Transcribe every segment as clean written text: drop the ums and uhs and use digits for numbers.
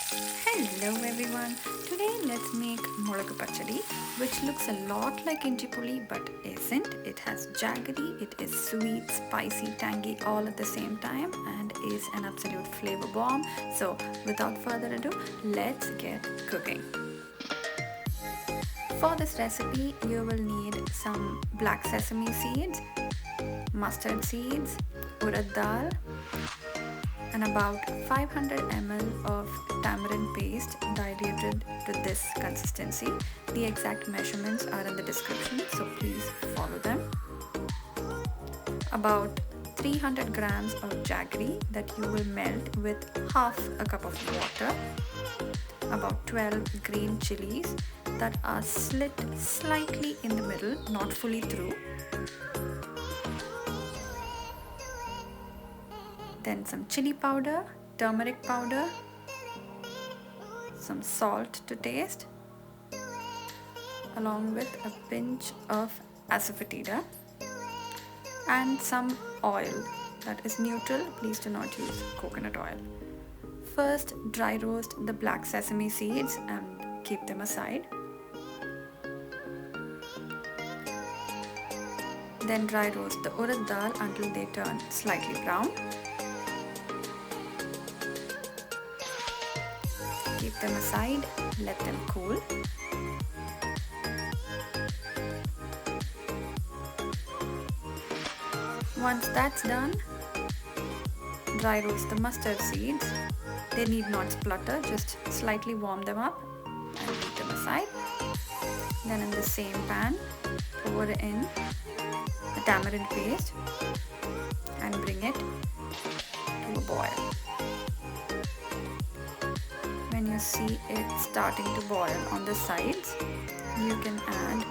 Hello everyone. Today let's make Mulagu Pachadi, which looks a lot like inchi puli but isn't. It has jaggery, it is sweet, spicy, tangy all at the same time and is an absolute flavor bomb. So without further ado, let's get cooking. For this recipe, you will need some black sesame seeds, mustard seeds, urad dal, and about 500 ml of tamarind paste diluted to this consistency. The exact measurements are in the description, so please follow them. About 300 grams of jaggery that you will melt with half a cup of water. About 12 green chilies that are slit slightly in the middle, not fully through. Then some chili powder, turmeric powder, some salt to taste, along with a pinch of asafoetida and some oil that is neutral. Please do not use coconut oil. First, dry roast the black sesame seeds and keep them aside. Then dry roast the urad dal until they turn slightly brown. Keep them aside, let them cool. Once that's done, dry roast the mustard seeds. They need not splutter, just slightly warm them up and keep them aside. Then in the same pan, pour in the tamarind paste and bring it to a boil. When you see it starting to boil on the sides, you can add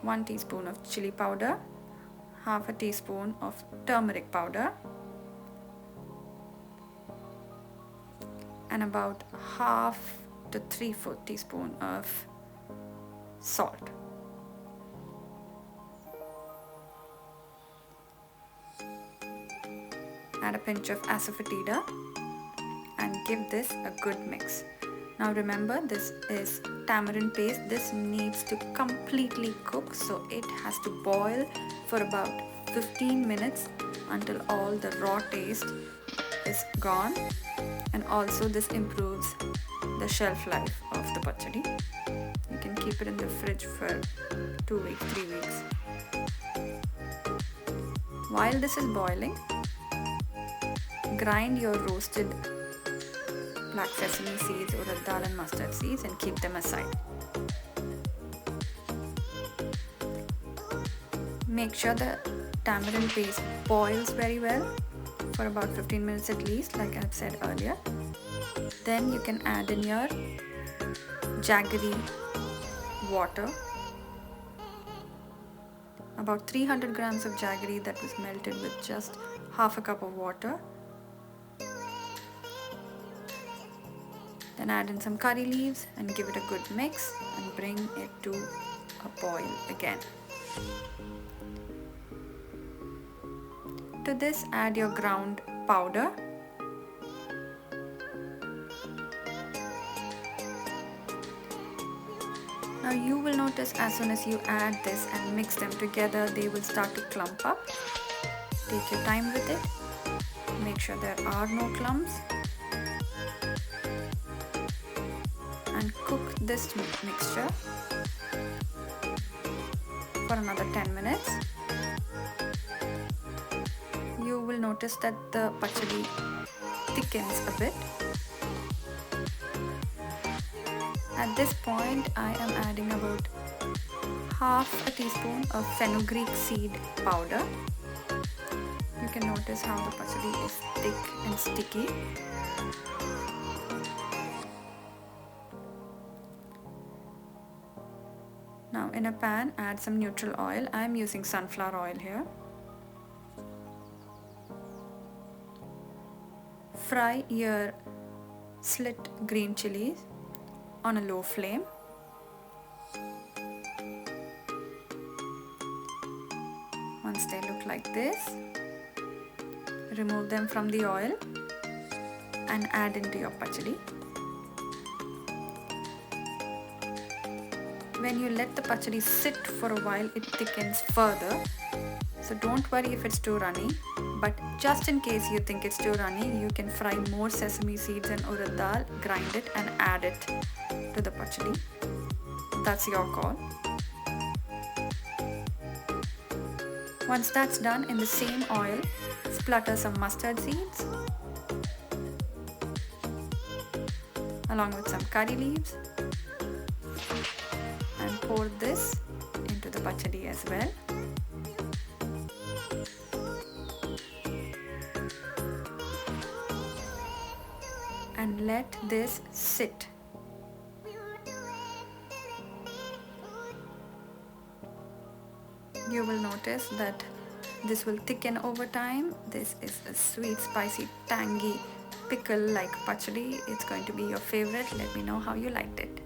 1 teaspoon of chili powder, half a teaspoon of turmeric powder, and about half to 3/4 teaspoon of salt. Add a pinch of asafoetida and give this a good mix. Now remember, this is tamarind paste. This needs to completely cook, so it has to boil for about 15 minutes until all the raw taste is gone, and also this improves the shelf life of the pachadi. You can keep it in the fridge for 2 weeks, 3 weeks. While this is boiling, grind your roasted black sesame seeds, urad dal and mustard seeds and keep them aside. Make sure the tamarind paste boils very well for about 15 minutes at least, like I've said earlier. Then you can add in your jaggery water, about 300 grams of jaggery that was melted with just half a cup of water. Then add in some curry leaves and give it a good mix and bring it to a boil again. To this, add your ground powder. Now you will notice as soon as you add this and mix them together, they will start to clump up. Take your time with it. Make sure there are no clumps. And cook this mixture for another 10 minutes. You will notice that the pachadi thickens a bit. At this point, I am adding about half a teaspoon of fenugreek seed powder. You can notice how the pachadi is thick and sticky. Now in a pan, add some neutral oil. I am using sunflower oil here. Fry your slit green chilies on a low flame. Once they look like this, remove them from the oil and add into your pachadi. When you let the pachadi sit for a while, it thickens further. So don't worry if it's too runny, but just in case you think it's too runny, you can fry more sesame seeds and urad dal, grind it and add it to the pachadi. That's your call. Once that's done, in the same oil, splutter some mustard seeds along with some curry leaves and pour this into the pachadi as well. And let this sit. You will notice that this will thicken over time. This is a sweet, spicy, tangy pickle like pachadi. It's going to be your favorite. Let me know how you liked it.